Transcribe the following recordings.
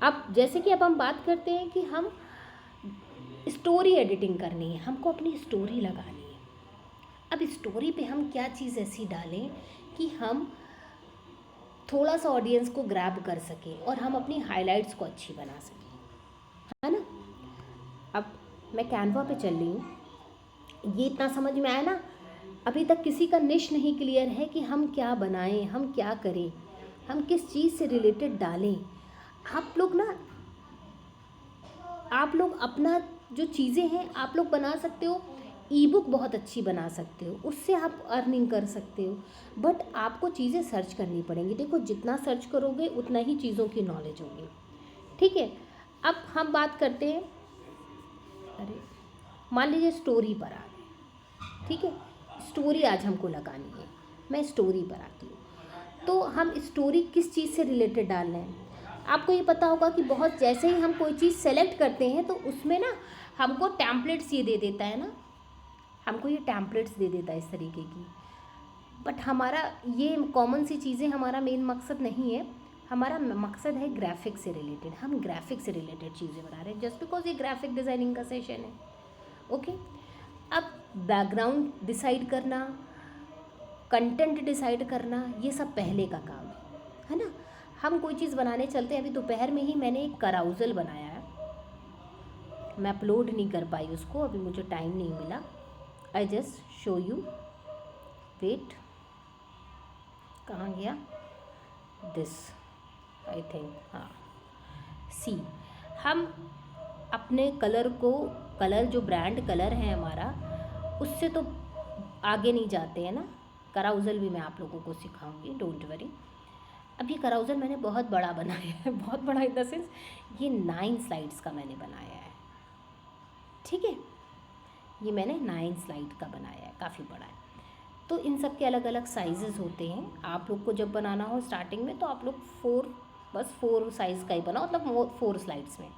अब जैसे कि अब हम बात करते हैं कि हम स्टोरी एडिटिंग करनी है, हमको अपनी स्टोरी लगानी है। अब स्टोरी पे हम क्या चीज़ ऐसी डालें कि हम थोड़ा सा ऑडियंस को ग्रैब कर सकें और हम अपनी हाइलाइट्स को अच्छी बना सकें, है ना। अब मैं कैनवा पे चल रही हूँ, ये इतना समझ में आया ना। अभी तक किसी का निश नहीं क्लियर है कि हम क्या बनाएं, हम क्या करें, हम किस चीज़ से रिलेटेड डालें। आप लोग अपना जो चीज़ें हैं आप लोग बना सकते हो। ई बुक बहुत अच्छी बना सकते हो, उससे आप अर्निंग कर सकते हो, बट आपको चीज़ें सर्च करनी पड़ेंगी। देखो जितना सर्च करोगे उतना ही चीज़ों की नॉलेज होगी, ठीक है। अब हम बात करते हैं, अरे मान लीजिए स्टोरी पर आ गए, ठीक है। स्टोरी आज हमको लगानी है, मैं स्टोरी पर आती हूँ। तो हम स्टोरी किस चीज़ से रिलेटेड डाल रहे हैं, आपको ये पता होगा कि बहुत जैसे ही हम कोई चीज़ सेलेक्ट करते हैं तो उसमें ना हमको टैम्पलेट्स ये दे देता है ना, हमको ये टैम्पलेट्स दे देता है इस तरीके की। बट हमारा ये कॉमन सी चीज़ें हमारा मेन मकसद नहीं है, हमारा मकसद है ग्राफिक से रिलेटेड। हम ग्राफिक से रिलेटेड चीज़ें बना रहे हैं जस्ट बिकॉज ये ग्राफिक डिज़ाइनिंग का सेशन है, ओके। अब बैकग्राउंड डिसाइड करना, कंटेंट डिसाइड करना, ये सब पहले का काम है ना। हम कोई चीज़ बनाने चलते हैं। अभी दोपहर में ही मैंने एक कराउजल बनाया है, मैं अपलोड नहीं कर पाई उसको, अभी मुझे टाइम नहीं मिला। I just show you, wait, कहाँ गया दिस, आई थिंक, हाँ। सी, हम अपने कलर को, कलर जो ब्रांड कलर है हमारा, उससे तो आगे नहीं जाते हैं ना। कराउजल भी मैं आप लोगों को सिखाऊंगी, डोंट वरी। अब ये कराउजल मैंने बहुत बड़ा बनाया है, बहुत बड़ा इन द सेंस ये 9 स्लाइड्स का मैंने बनाया है, ठीक है। ये मैंने 9 स्लाइड का बनाया है, काफ़ी बड़ा है। तो इन सब के अलग अलग साइजेस होते हैं। आप लोग को जब बनाना हो स्टार्टिंग में तो आप लोग 4 साइज़ का ही बनाओ, मतलब 4 स्लाइड्स में।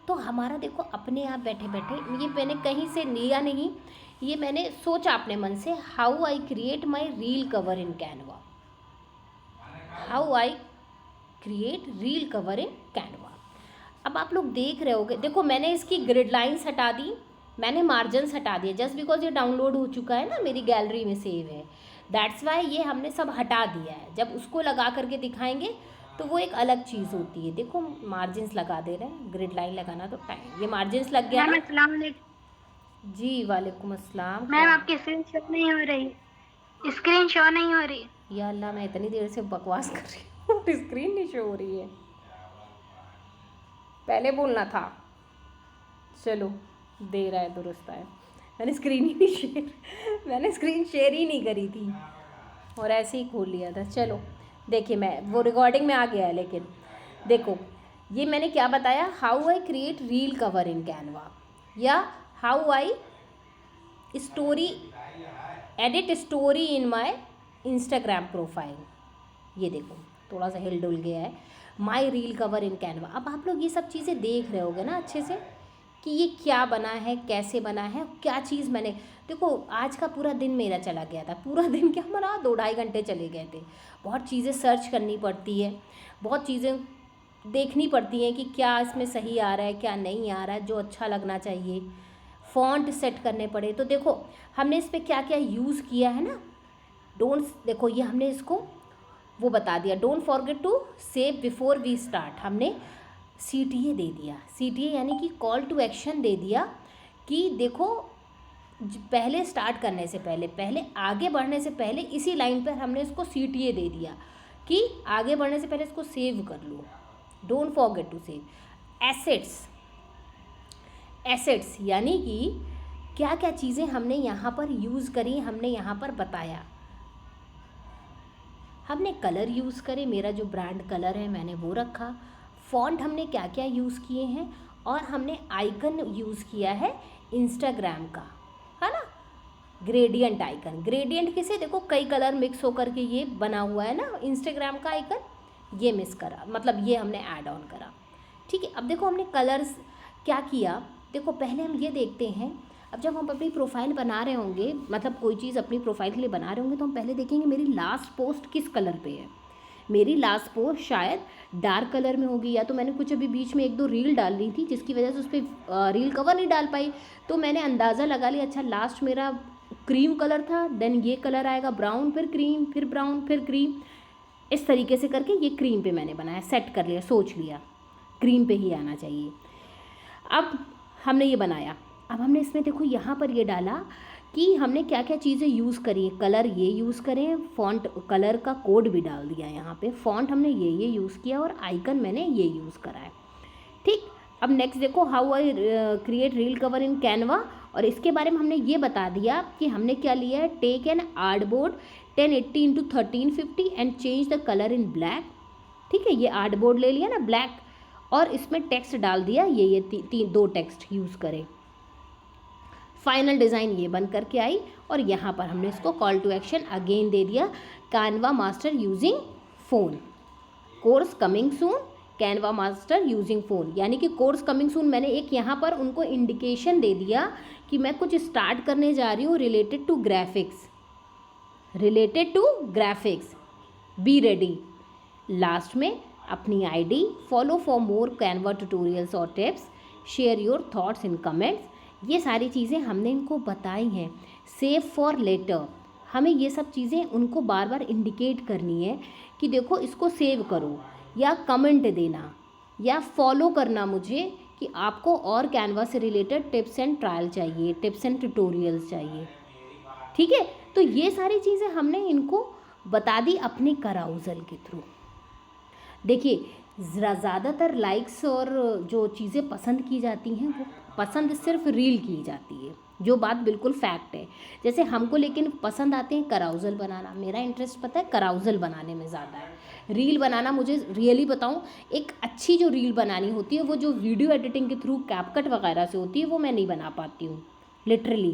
तो हमारा देखो अपने आप बैठे बैठे, ये मैंने कहीं से लिया नहीं, ये मैंने सोचा अपने मन से, how I create my reel cover in Canva, how I create reel cover in Canva. अब आप लोग देख रहे होगे, देखो मैंने इसकी ग्रिड लाइन्स हटा दी, मैंने मार्जिन्स हटा दिए, जस्ट बिकॉज ये डाउनलोड हो चुका है ना, मेरी गैलरी में सेव है, दैट्स वाई ये हमने सब हटा दिया है। जब उसको लगा करके दिखाएंगे तो वो एक अलग चीज़ होती है। देखो मार्जिन्स लगा दे रहे हैं, ग्रिड लाइन लगाना तो टाइम, ये मार्जिन्स लग गया मैम ना। अस्सलाम वालेकुम। जी वालेकुम अस्सलाम। मैम आपकी स्क्रीन शो नहीं हो रही, स्क्रीन शो नहीं हो रही। या अल्लाह, मैं इतनी देर से बकवास कर रही हूँ और स्क्रीन नहीं शो हो रही है, पहले बोलना था। चलो दे रहा है, दुरुस्त है। मैंने स्क्रीन ही नहीं शेयर मैंने स्क्रीन शेयर ही नहीं करी थी और ऐसे ही खोल लिया था। चलो देखिए, मैं वो रिकॉर्डिंग में आ गया है, लेकिन देखो ये मैंने क्या बताया, how I create reel cover in Canva, या how I story edit story in my Instagram profile. ये देखो थोड़ा सा हिल डुल गया है, my reel cover in Canva. अब आप लोग ये सब चीज़ें देख रहे होगे ना अच्छे से कि ये क्या बना है, कैसे बना है, क्या चीज़ मैंने, देखो आज का पूरा दिन मेरा चला गया था, पूरा दिन क्या हमारा 2-2.5 घंटे चले गए थे। बहुत चीज़ें सर्च करनी पड़ती है, बहुत चीज़ें देखनी पड़ती हैं कि क्या इसमें सही आ रहा है, क्या नहीं आ रहा है, जो अच्छा लगना चाहिए, फॉन्ट सेट करने पड़े। तो देखो हमने इस पर क्या क्या यूज़ किया है ना, डोंट्स, देखो ये हमने इसको वो बता दिया, don't forget to save before we start. हमने CTA दे दिया, CTA यानी कि कॉल टू एक्शन दे दिया कि देखो पहले स्टार्ट करने से पहले, पहले आगे बढ़ने से पहले, इसी लाइन पर हमने इसको CTA दे दिया कि आगे बढ़ने से पहले इसको सेव कर लो, don't forget to save. Assets यानी कि क्या क्या चीज़ें हमने यहाँ पर यूज़ करी, हमने यहाँ पर बताया। हमने कलर यूज़ करे, मेरा जो ब्रांड कलर है मैंने वो रखा। फ़ॉन्ट हमने क्या क्या यूज़ किए हैं, और हमने आइकन यूज़ किया है इंस्टाग्राम का, है ना, ग्रेडियंट आइकन। ग्रेडियंट किसे, देखो कई कलर मिक्स होकर के ये बना हुआ है ना इंस्टाग्राम का आइकन, ये मिस करा, मतलब ये हमने ऐड ऑन करा, ठीक है। अब देखो हमने कलर्स क्या किया, देखो पहले हम ये देखते हैं। अब जब हम अपनी प्रोफाइल बना रहे होंगे, मतलब कोई चीज़ अपनी प्रोफाइल के लिए बना रहे होंगे, तो हम पहले देखेंगे मेरी लास्ट पोस्ट किस कलर पे है, मेरी लास्ट पोस्ट शायद डार्क कलर में होगी, या तो मैंने कुछ अभी बीच में 1-2 रील डाल दी थी जिसकी वजह से उस पर रील कवर नहीं डाल पाई, तो मैंने अंदाज़ा लगा लिया अच्छा लास्ट मेरा क्रीम कलर था, देन ये कलर आएगा ब्राउन, फिर क्रीम, फिर ब्राउन, फिर क्रीम, इस तरीके से करके ये क्रीम पे मैंने बनाया, सेट कर लिया, सोच लिया क्रीम पे ही आना चाहिए। अब हमने ये बनाया, अब हमने इसमें देखो यहाँ पर ये डाला कि हमने क्या क्या चीज़ें यूज़ करी, कलर ये यूज़ करें, फ़ॉन्ट कलर का कोड भी डाल दिया यहाँ पे, फ़ॉन्ट हमने ये यूज़ किया और आइकन मैंने ये यूज़ करा है। ठीक, अब नेक्स्ट देखो how I create reel cover in Canva, और इसके बारे में हमने ये बता दिया कि हमने क्या लिया है, take an artboard 1080 × 1350 and change the colour in black. ठीक है, ये आर्टबोर्ड ले लिया ना ब्लैक, और इसमें टेक्स्ट डाल दिया, ये 2 टेक्स्ट यूज़ करें। फाइनल डिज़ाइन ये बन करके आई, और यहाँ पर हमने इसको कॉल टू एक्शन अगेन दे दिया, Canva master using phone, course coming soon, Canva master using phone, यानी कि कोर्स कमिंग सून मैंने एक यहाँ पर उनको इंडिकेशन दे दिया कि मैं कुछ स्टार्ट करने जा रही हूँ related to graphics, be ready. Last में अपनी ID, follow for more Canva tutorials और tips, share your thoughts in comments, ये सारी चीज़ें हमने इनको बताई हैं। सेव फॉर लेटर, हमें ये सब चीज़ें उनको बार बार इंडिकेट करनी है कि देखो इसको सेव करो, या कमेंट देना, या फॉलो करना मुझे कि आपको और कैनवा से रिलेटेड टिप्स एंड ट्रायल चाहिए, टिप्स एंड ट्यूटोरियल्स चाहिए। ठीक है, तो ये सारी चीज़ें हमने इनको बता दी अपने कराउजल के थ्रू। देखिए ज़्यादातर लाइक्स और जो चीज़ें पसंद की जाती हैं वो पसंद सिर्फ रील की जाती है, जो बात बिल्कुल फैक्ट है। जैसे हमको लेकिन पसंद आते हैं कराउजल बनाना, मेरा इंटरेस्ट पता है कराउजल बनाने में ज़्यादा है। रील बनाना मुझे रियली बताऊँ, एक अच्छी जो रील बनानी होती है वो जो वीडियो एडिटिंग के थ्रू कैपकट वगैरह से होती है वो मैं नहीं बना पाती हूँ लिटरली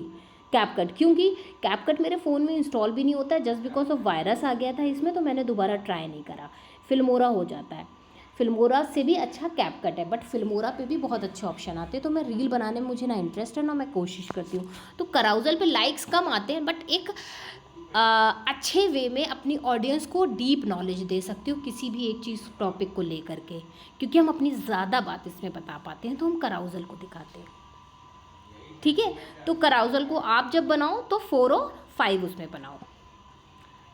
कैपकट, क्योंकि कैपकट मेरे फ़ोन में इंस्टॉल भी नहीं होता है, जस्ट बिकॉज ऑफ वायरस आ गया था इसमें, तो मैंने दोबारा ट्राई नहीं करा। फिल्मोरा हो जाता है, फिल्मोरा से भी अच्छा कैपकट है, बट फिल्मोरा पे भी बहुत अच्छे ऑप्शन आते हैं, तो मैं रील बनाने में मुझे ना इंटरेस्ट है ना मैं कोशिश करती हूँ। तो कराउजल पे लाइक्स कम आते हैं, बट एक अच्छे वे में अपनी ऑडियंस को डीप नॉलेज दे सकती हूँ किसी भी एक चीज़ टॉपिक को लेकर के, क्योंकि हम अपनी ज़्यादा बात इसमें बता पाते हैं, तो हम कराउजल को दिखाते हैं। ठीक है, तो कराउजल को आप जब बनाओ तो 4 और 5 उसमें बनाओ।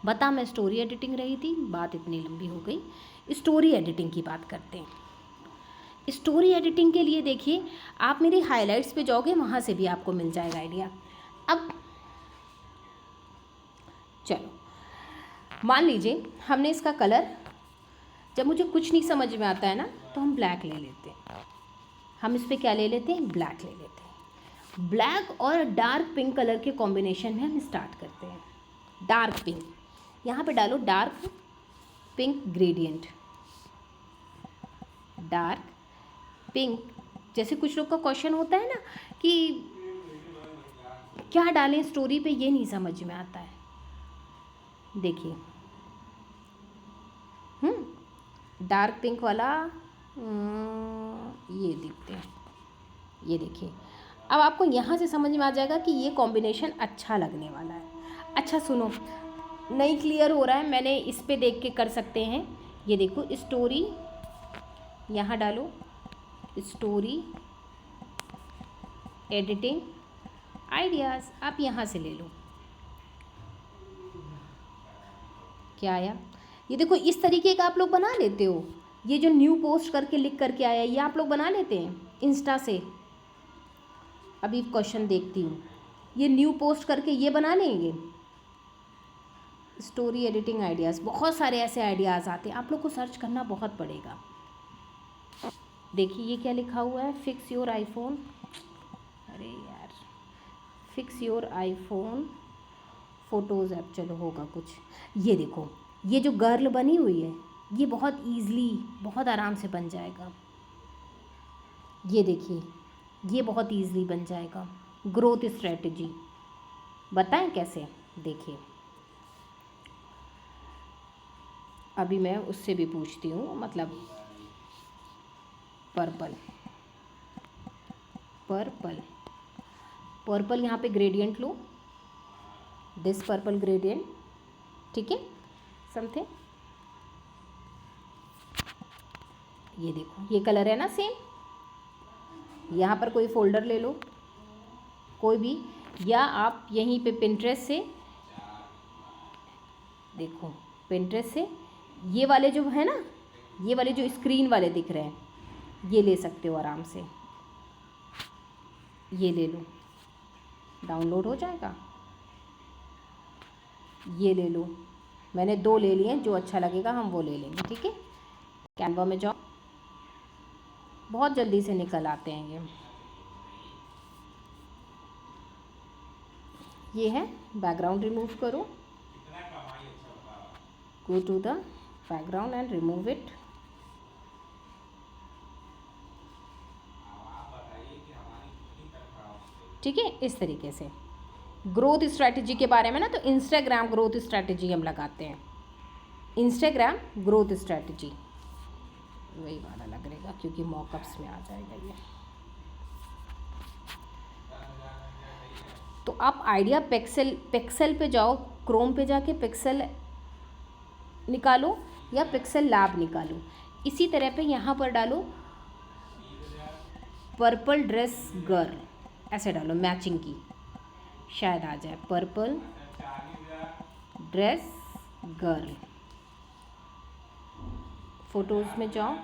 बता मैं स्टोरी एडिटिंग रही थी, बात इतनी लंबी हो गई, स्टोरी एडिटिंग की बात करते हैं। स्टोरी एडिटिंग के लिए देखिए आप मेरी हाइलाइट्स पे जाओगे, वहाँ से भी आपको मिल जाएगा आइडिया। अब चलो मान लीजिए हमने इसका कलर, जब मुझे कुछ नहीं समझ में आता है ना तो हम ब्लैक ले लेते हैं, हम इस पर क्या ले लेते हैं, ब्लैक ले लेते हैं। ब्लैक और डार्क पिंक कलर के कॉम्बिनेशन में हम स्टार्ट करते हैं। डार्क पिंक, यहाँ पे डालो dark pink gradient, dark pink. जैसे कुछ लोग का क्वेश्चन होता है ना कि क्या डालें स्टोरी पे, ये नहीं समझ में आता है। देखिए डार्क पिंक वाला ये देखते हैं, ये देखिए अब आपको यहाँ से समझ में आ जाएगा कि ये कॉम्बिनेशन अच्छा लगने वाला है। अच्छा सुनो, नहीं क्लियर हो रहा है, मैंने इस पे देख के कर सकते हैं। ये देखो स्टोरी, यहाँ डालो स्टोरी एडिटिंग आइडियाज़, आप यहाँ से ले लो। क्या आया, ये देखो इस तरीके का आप लोग बना लेते हो। ये जो न्यू पोस्ट करके लिख करके आया ये आप लोग बना लेते हैं इंस्टा से। अभी क्वेश्चन देखती हूँ, ये न्यू पोस्ट करके ये बना लेंगे स्टोरी एडिटिंग आइडियाज़। बहुत सारे ऐसे आइडियाज़ आते हैं, आप लोग को सर्च करना बहुत पड़ेगा। देखिए ये क्या लिखा हुआ है, फिक्स योर आईफोन, अरे यार fix your iPhone photos app, चलो होगा कुछ। ये देखो ये जो गर्ल बनी हुई है ये बहुत ईज़िली बहुत आराम से बन जाएगा। ये देखिए ये बहुत ईज़िली बन जाएगा। ग्रोथ स्ट्रेटजी बताएं कैसे, देखिए अभी मैं उससे भी पूछती हूँ, मतलब पर्पल पर्पल पर्पल यहाँ पे gradient low, this purple gradient, ठीक है समथिंग ये देखो ये कलर है ना सेम। यहाँ पर कोई फ़ोल्डर ले लो कोई भी, या आप यहीं पे पिंटरेस्ट से देखो, पिंटरेस्ट से ये वाले जो है ना, ये वाले जो स्क्रीन वाले दिख रहे हैं ये ले सकते हो आराम से। ये ले लो, डाउनलोड हो जाएगा। ये ले लो, मैंने 2 ले लिए, जो अच्छा लगेगा हम वो ले लेंगे, ठीक है। कैनवा में जाओ, बहुत जल्दी से निकल आते हैं ये है बैकग्राउंड रिमूव करो, go to the background and remove it. ठीक है, इस तरीके से ग्रोथ स्ट्रैटेजी के बारे में ना, तो इंस्टाग्राम ग्रोथ स्ट्रैटेजी हम लगाते हैं, इंस्टाग्राम ग्रोथ स्ट्रैटेजी वही वाला लग रहेगा क्योंकि मॉकअप्स में आ जाएगा ये। तो आप आइडिया पिक्सेल पे जाओ, क्रोम पे जाके पिक्सेल निकालो या पिक्सेल लैब निकालो। इसी तरह पे यहाँ पर डालो पर्पल ड्रेस गर्ल, ऐसे डालो मैचिंग की, शायद आ जाए पर्पल ड्रेस गर्ल। फोटोज़ में जाओ,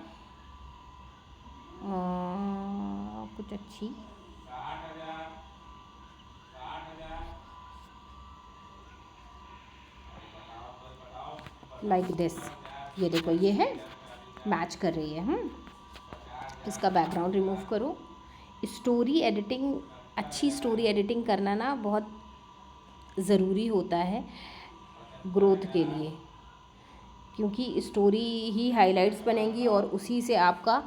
कुछ अच्छी लाइक दिस, ये देखो ये है मैच कर रही है। इसका बैकग्राउंड रिमूव करो। स्टोरी एडिटिंग, अच्छी स्टोरी एडिटिंग करना ना बहुत ज़रूरी होता है ग्रोथ के लिए, क्योंकि स्टोरी ही हाइलाइट्स बनेंगी और उसी से आपका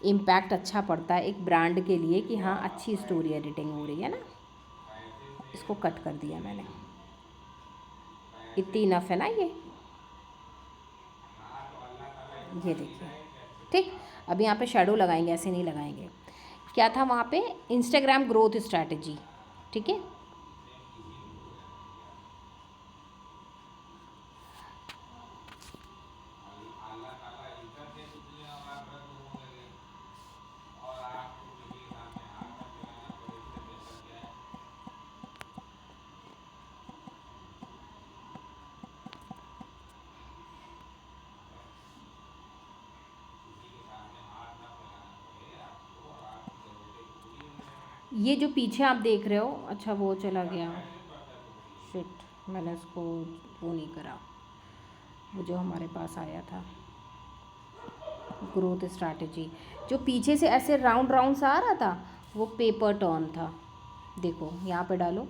इम्पैक्ट अच्छा पड़ता है एक ब्रांड के लिए कि हाँ अच्छी स्टोरी एडिटिंग हो रही है ना। इसको कट कर दिया मैंने, इतनी इनफ है ना ये देखिए, ठीक। अब यहाँ पे शेडो लगाएंगे, ऐसे नहीं लगाएंगे। क्या था वहाँ पे, इंस्टाग्राम ग्रोथ स्ट्रैटेजी, ठीक है। ये जो पीछे आप देख रहे हो, अच्छा वो चला गया, शिट, मैंने उसको वो नहीं करा, वो जो हमारे पास आया था ग्रोथ स्ट्रैटेजी, जो पीछे से ऐसे राउंड राउंड सा आ रहा था वो पेपर टर्न था। देखो यहाँ पे डालो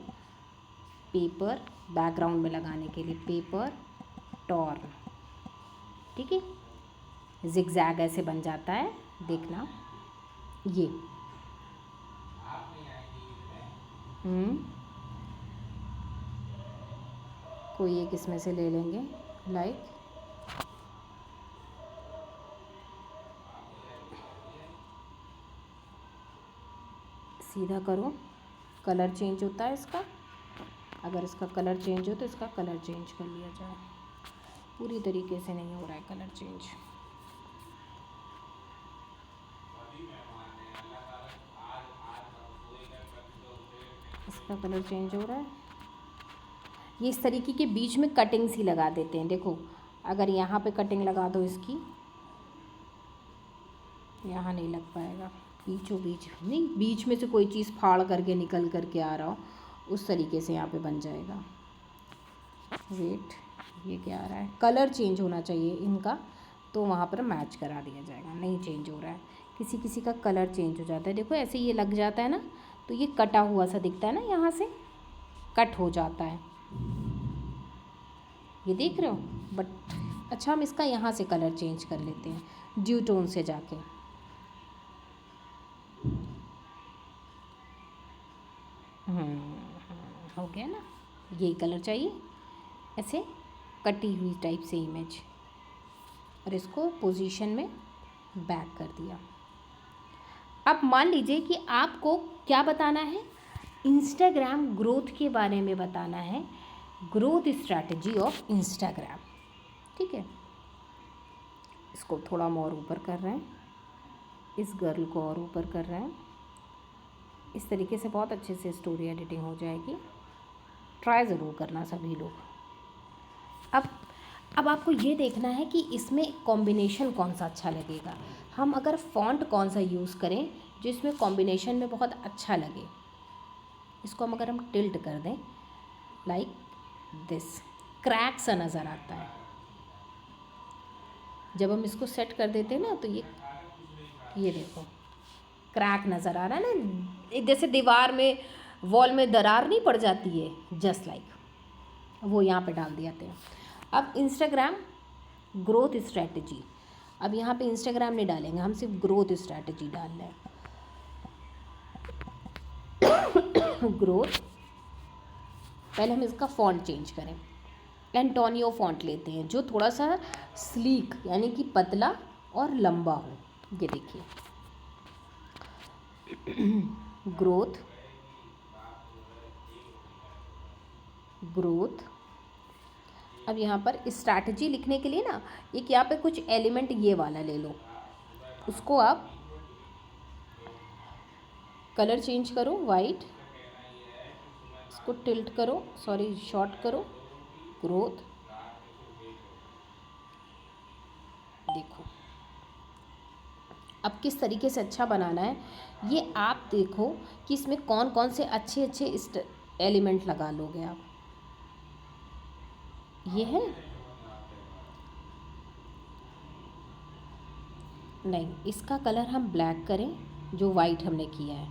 पेपर, बैकग्राउंड में लगाने के लिए पेपर टर्न, ठीक है। जिगजैग ऐसे बन जाता है, देखना ये। कोई एक इसमें से ले लेंगे, लाइक सीधा करो, कलर चेंज होता है इसका, अगर इसका कलर चेंज हो तो इसका कलर चेंज कर लिया जाए। पूरी तरीके से नहीं हो रहा है कलर चेंज, इसका कलर चेंज हो रहा है। ये इस तरीके के बीच में कटिंग्स ही लगा देते हैं। देखो अगर यहाँ पे कटिंग लगा दो इसकी, यहाँ नहीं लग पाएगा, बीचों बीच नहीं, बीच में से कोई चीज़ फाड़ करके निकल करके आ रहा हो उस तरीके से यहाँ पे बन जाएगा। वेट, ये क्या आ रहा है, कलर चेंज होना चाहिए इनका, तो वहाँ पर मैच करा दिया जाएगा। नहीं चेंज हो रहा है, किसी किसी का कलर चेंज हो जाता है। देखो ऐसे ये लग जाता है ना, तो ये कटा हुआ सा दिखता है ना, यहाँ से कट हो जाता है, ये देख रहे हो। बट अच्छा, हम इसका यहाँ से कलर चेंज कर लेते हैं ड्यू टोन से जाके। हो गया ना, यही कलर चाहिए, ऐसे कटी हुई टाइप से इमेज, और इसको पोजीशन में बैक कर दिया। अब मान लीजिए कि आपको क्या बताना है, इंस्टाग्राम ग्रोथ के बारे में बताना है, ग्रोथ स्ट्रैटेजी ऑफ इंस्टाग्राम, ठीक है। इसको थोड़ा और ऊपर कर रहे हैं, इस गर्ल को और ऊपर कर रहे हैं। इस तरीके से बहुत अच्छे से स्टोरी एडिटिंग हो जाएगी। ट्राई ज़रूर करना सभी लोग। अब आपको ये देखना है कि इसमें कॉम्बिनेशन कौन सा अच्छा लगेगा। हम अगर फ़ॉन्ट कौन सा यूज़ करें जो इसमें कॉम्बिनेशन में बहुत अच्छा लगे। इसको हम अगर हम टिल्ट कर दें लाइक दिस, क्रैक सा नज़र आता है। जब हम इसको सेट कर देते हैं ना तो ये देखो क्रैक नज़र आ रहा है ना, जैसे दीवार में वॉल में दरार नहीं पड़ जाती है, जस्ट लाइक वो यहाँ पे डाल दिया थे। अब इंस्टाग्राम ग्रोथ स्ट्रैटेजी, अब यहाँ पे इंस्टाग्राम नहीं डालेंगे, हम सिर्फ ग्रोथ स्ट्रैटेजी डाल रहे हैं। ग्रोथ, पहले हम इसका फ़ॉन्ट चेंज करें। एंटोनियो फ़ॉन्ट लेते हैं जो थोड़ा सा स्लीक यानी कि पतला और लंबा हो। ये देखिए ग्रोथ, ग्रोथ। अब यहाँ पर स्ट्रैटेजी लिखने के लिए ना एक यहाँ पे कुछ एलिमेंट ये वाला ले लो, उसको आप कलर चेंज करो वाइट, इसको टिल्ट करो, सॉरी शॉर्ट करो, ग्रोथ। देखो अब किस तरीके से अच्छा बनाना है ये आप देखो कि इसमें कौन कौन से अच्छे अच्छे एलिमेंट लगा लोगे आप। ये है नहीं, इसका कलर हम ब्लैक करें, जो वाइट हमने किया है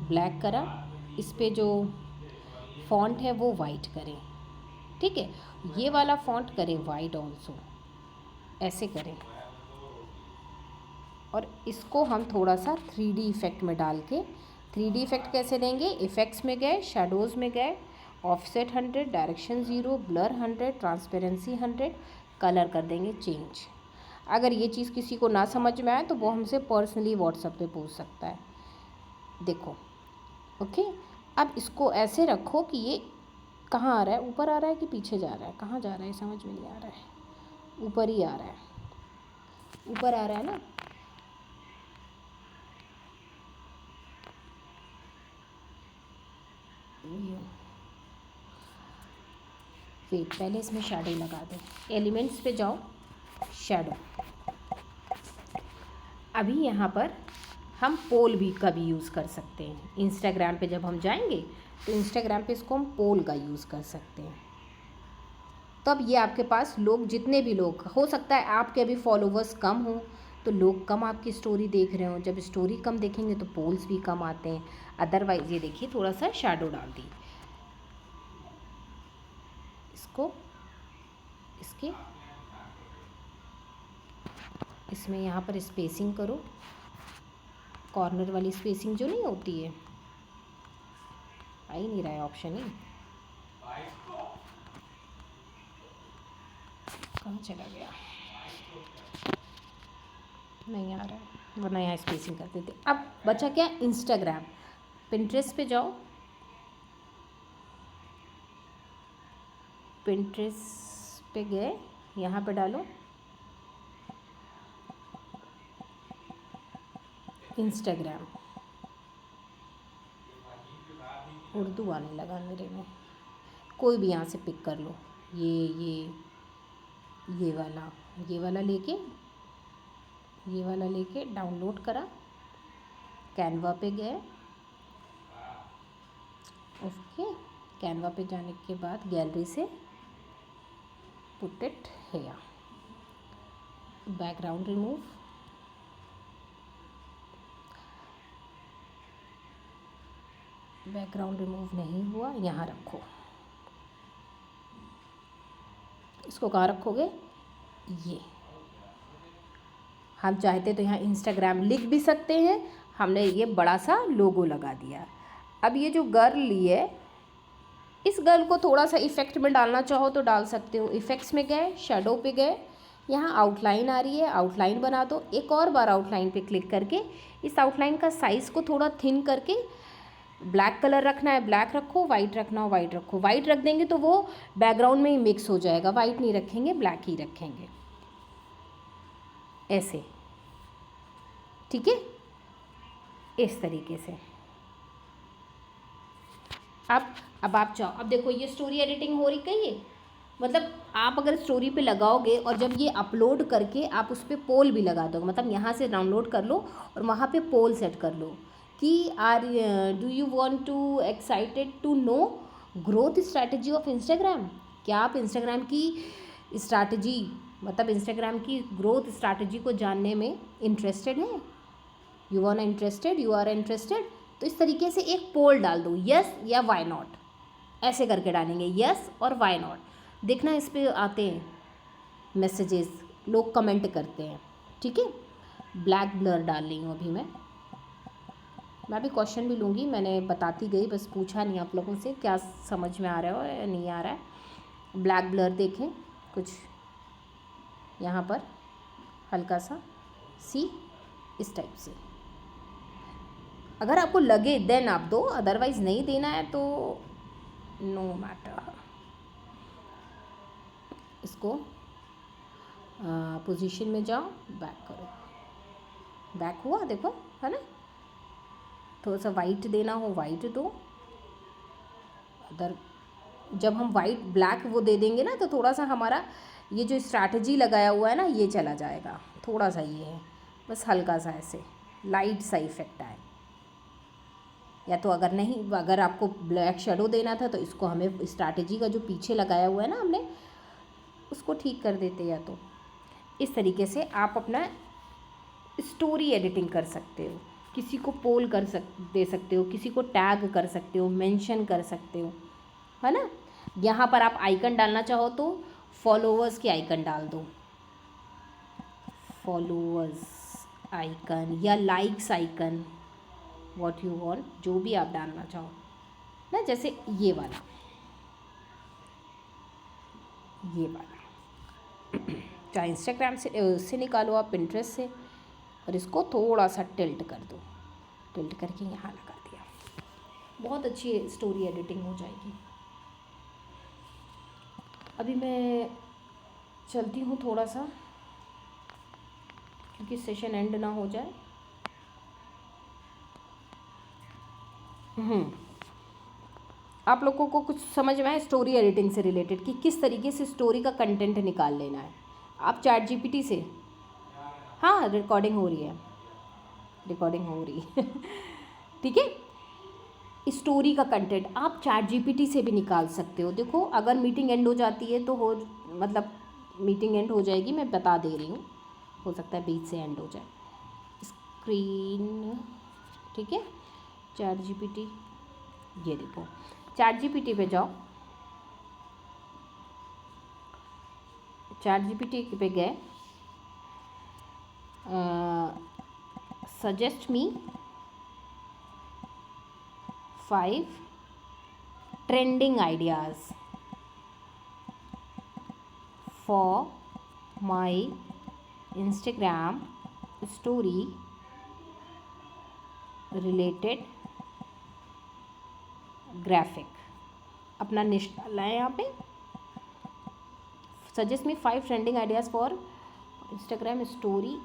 ब्लैक करा, इस पे जो फॉन्ट है वो वाइट करें, ठीक है। ये वाला फॉन्ट करें वाइट ऑल्सो, ऐसे करें। और इसको हम थोड़ा सा 3D इफ़ेक्ट में डाल के, 3D इफ़ेक्ट कैसे देंगे, इफ़ेक्ट्स में गए, शेडोज़ में गए, offset 100, direction 0, blur 100, transparency 100, colour कर देंगे चेंज। अगर ये चीज़ किसी को ना समझ में आए तो वो हमसे पर्सनली व्हाट्सएप पे पूछ सकता है। देखो ओके, अब इसको ऐसे रखो कि ये कहाँ आ रहा है, ऊपर आ रहा है कि पीछे जा रहा है, कहाँ जा रहा है समझ में नहीं आ रहा है, ऊपर ही आ रहा है, ऊपर आ रहा है ना। वेट, पहले इसमें शैडो लगा दें, एलिमेंट्स पे जाओ, शैडो। अभी यहाँ पर हम पोल भी का भी यूज़ कर सकते हैं। इंस्टाग्राम पे जब हम जाएंगे तो इंस्टाग्राम पे इसको हम पोल का यूज़ कर सकते हैं। तब ये आपके पास लोग, जितने भी लोग, हो सकता है आपके अभी फॉलोवर्स कम हो तो लोग कम आपकी स्टोरी देख रहे हो, जब स्टोरी कम देखेंगे तो पोल्स भी कम आते हैं। अदरवाइज़ ये देखिए थोड़ा सा शैडो डाल दी, इसको इसके इसमें यहाँ पर स्पेसिंग करो, कॉर्नर वाली स्पेसिंग जो नहीं होती है, आ ही नहीं रहा है ऑप्शन ही, कहाँ चला गया, नहीं आ रहा है, वरना यहाँ स्पेसिंग कर देते। अब बचा क्या, इंस्टाग्राम। पिंट्रेस्ट पे जाओ, पिंट्रेस्ट पे गए, यहाँ पे डालो इंस्टाग्राम, उर्दू आने लगा मेरे में, कोई भी यहाँ से पिक कर लो, ये वाला लेके डाउनलोड करा, कैनवा पे गए, ओके। कैनवा पे जाने के बाद गैलरी से put it here, background remove, background remove नहीं हुआ, यहाँ रखो। इसको कहाँ रखोगे, ये हम चाहते तो यहाँ इंस्टाग्राम लिख भी सकते हैं, हमने ये बड़ा सा लोगो लगा दिया। अब ये जो गर्ल ली है, इस गर्ल को थोड़ा सा इफ़ेक्ट में डालना चाहो तो डाल सकते हो। इफ़ेक्ट्स में गए, शेडो पे गए, यहाँ आउटलाइन आ रही है, आउटलाइन बना दो। एक और बार आउटलाइन पे क्लिक करके इस आउटलाइन का साइज़ को थोड़ा थिन करके, ब्लैक कलर रखना है ब्लैक रखो, वाइट रखना हो वाइट रखो। वाइट रख देंगे तो वो बैकग्राउंड में ही मिक्स हो जाएगा, वाइट नहीं रखेंगे, ब्लैक ही रखेंगे, ऐसे। ठीक है, इस तरीके से। अब आप चाहो, अब देखो ये स्टोरी एडिटिंग हो रही कही, मतलब आप अगर स्टोरी पे लगाओगे और जब ये अपलोड करके आप उस पर पोल भी लगा दोगे, मतलब यहाँ से डाउनलोड कर लो और वहाँ पे पोल सेट कर लो कि do you want to excited to know growth strategy of Instagram. क्या आप इंस्टाग्राम की स्ट्रैटेजी, मतलब इंस्टाग्राम की ग्रोथ स्ट्रैटेजी को जानने में इंटरेस्टेड हैं? यू आर इंटरेस्टेड, तो इस तरीके से एक पोल डाल दो, यस या वाई नॉट, ऐसे करके डालेंगे यस और वाई नॉट। देखना इस पे आते हैं मैसेजेस, लोग कमेंट करते हैं, ठीक है। ब्लैक ब्लर डाल रही हूँ अभी मैं भी क्वेश्चन भी लूँगी, मैंने बताती गई, बस पूछा नहीं आप लोगों से क्या समझ में आ रहा हो या नहीं आ रहा है। ब्लैक ब्लर देखें कुछ यहाँ पर हल्का सा, सी इस टाइप से, अगर आपको लगे देन आप दो, अदरवाइज़ नहीं देना है तो नो मैटर। इसको पोजीशन में जाओ, बैक करो, बैक हुआ देखो, है ना। थोड़ा सा वाइट देना हो वाइट दो, अदर जब हम वाइट ब्लैक वो दे देंगे ना तो थोड़ा सा हमारा ये जो स्ट्रैटेजी लगाया हुआ है ना ये चला जाएगा, थोड़ा सा ये है, बस हल्का सा ऐसे लाइट सा इफेक्ट आए। या तो अगर नहीं, अगर आपको ब्लैक शेडो देना था तो इसको हमें स्ट्रैटेजी का जो पीछे लगाया हुआ है ना हमने उसको ठीक कर देते। या तो इस तरीके से आप अपना स्टोरी एडिटिंग कर सकते हो, किसी को पोल दे सकते हो, किसी को टैग कर सकते हो, मेंशन कर सकते हो, है ना। यहाँ पर आप आइकन डालना चाहो तो फॉलोअर्स के आइकन डाल दो, फॉलोअर्स आइकन या likes icon, what you want, जो भी आप डालना चाहो ना। जैसे ये वाला चाहे इंस्टाग्राम से उससे निकालो आप, पिंटरेस्ट से, और इसको थोड़ा सा टिल्ट कर दो, टिल्ट करके यहाँ लगा दिया, बहुत अच्छी स्टोरी एडिटिंग हो जाएगी। अभी मैं चलती हूँ थोड़ा सा, क्योंकि सेशन एंड ना हो जाए। आप लोगों को कुछ समझ में आए स्टोरी एडिटिंग से रिलेटेड कि किस तरीके से स्टोरी का कंटेंट निकाल लेना है। आप चैट जीपीटी से, हाँ रिकॉर्डिंग हो रही है ठीक है। स्टोरी का कंटेंट आप चैट जीपीटी से भी निकाल सकते हो। देखो अगर मीटिंग एंड हो जाती है तो मतलब मीटिंग एंड हो जाएगी, मैं बता दे रही हूँ, हो सकता है बीच से एंड हो जाए स्क्रीन, ठीक है। चैट जीपीटी, ये देखो चैट जीपीटी पे जाओ, चैट जीपीटी पे गए, suggest me 5 trending ideas for my Instagram story related graphic. अपना निश लाए यहाँ पे, suggest me 5 trending ideas for Instagram story.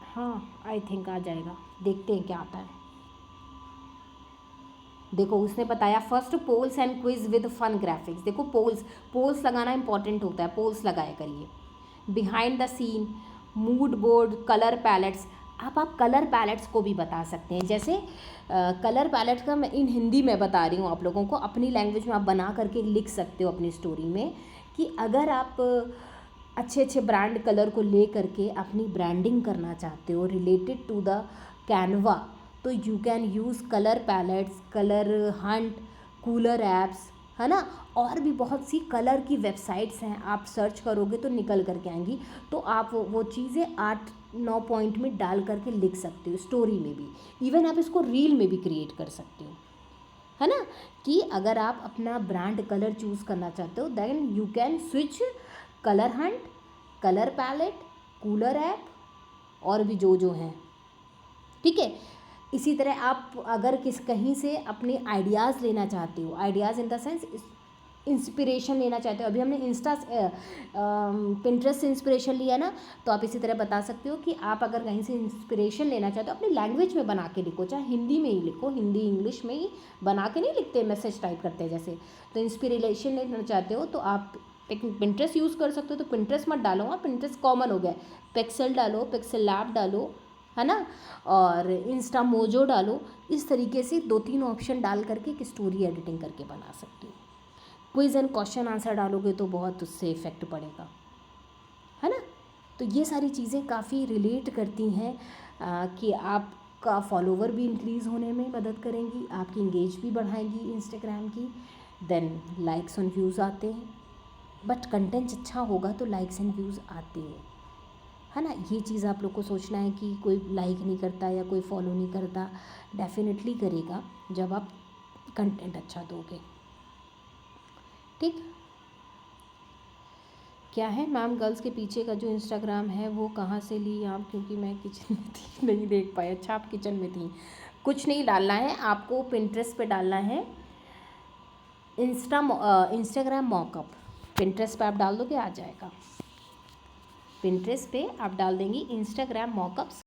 हाँ आई थिंक आ जाएगा, देखते हैं क्या आता है। देखो उसने बताया first polls and quiz with fun graphics. देखो पोल्स लगाना इंपॉर्टेंट होता है, पोल्स लगाया करिए। Behind the scene, mood board, colour palettes. आप कलर पैलेट्स को भी बता सकते हैं, जैसे कलर पैलेट्स का मैं इन हिंदी में बता रही हूँ आप लोगों को, अपनी लैंग्वेज में आप बना करके लिख सकते हो अपनी स्टोरी में कि अगर आप अच्छे अच्छे ब्रांड कलर को ले करके अपनी ब्रांडिंग करना चाहते हो रिलेटेड टू द कैनवा, तो you can use colour pallets, colour Hunt, cooler apps, है ना। और भी बहुत सी कलर की वेबसाइट्स हैं, आप सर्च करोगे तो निकल करके आएंगी। तो आप वो चीज़ें 8-9 पॉइंट में डाल करके लिख सकते हो स्टोरी में भी। इवन आप इसको रील में भी क्रिएट कर सकते हो, है ना। कि अगर आप अपना ब्रांड कलर चूज़ करना चाहते हो then you can switch colour hunt, colour palette, cooler app और भी जो हैं, ठीक है। इसी तरह आप अगर कहीं से अपने आइडियाज़ लेना चाहते हो, ideas in the sense inspiration लेना चाहते हो, अभी हमने पिंटरेस्ट से इंस्पिरेशन लिया ना, तो आप इसी तरह बता सकते हो कि आप अगर कहीं से इंस्पिरेशन लेना चाहते हो अपनी लैंग्वेज में बना के लिखो, चाहे हिंदी में ही लिखो, हिंदी इंग्लिश में ही बना के नहीं लिखते, मैसेज टाइप करते हैं जैसे, तो इंस्पिरेशन लेना चाहते हो तो आप पिंटरेस्ट यूज़ कर सकते हो। तो पिंटरेस्ट मत डालो, हाँ पिंटरेस्ट कॉमन हो गया, पिक्सेल डालो, पिक्सेल लैब डालो, है ना, और इंस्टा मोजो डालो। इस तरीके से 2-3 ऑप्शन डाल करके एक स्टोरी एडिटिंग करके बना सकते हो। क्विज़ एंड क्वेश्चन आंसर डालोगे तो बहुत उससे इफ़ेक्ट पड़ेगा, है ना। तो ये सारी चीज़ें काफ़ी रिलेट करती हैं कि आपका फॉलोवर भी इंक्रीज़ होने में मदद करेंगी, आपकी इंगेज भी बढ़ाएंगी इंस्टाग्राम की। देन लाइक्स एंड व्यूज़ आते हैं, बट कंटेंट अच्छा होगा तो लाइक्स एंड व्यूज़ आते हैं, है ना। ये चीज़ आप लोग को सोचना है कि कोई लाइक नहीं करता या कोई फॉलो नहीं करता, डेफिनेटली करेगा जब आप कंटेंट अच्छा दोगे। ठीक, क्या है मैम, गर्ल्स के पीछे का जो इंस्टाग्राम है वो कहाँ से ली आप, क्योंकि मैं किचन में थी नहीं देख पाई। अच्छा आप किचन में थी। कुछ नहीं डालना है आपको, पिंटरेस्ट पे डालना है इंस्टाग्राम मॉकअप। पिंटरेस्ट पे आप डाल दोगे आ जाएगा, पिंटरेस्ट पे आप डाल देंगी इंस्टाग्राम मॉकअप्स।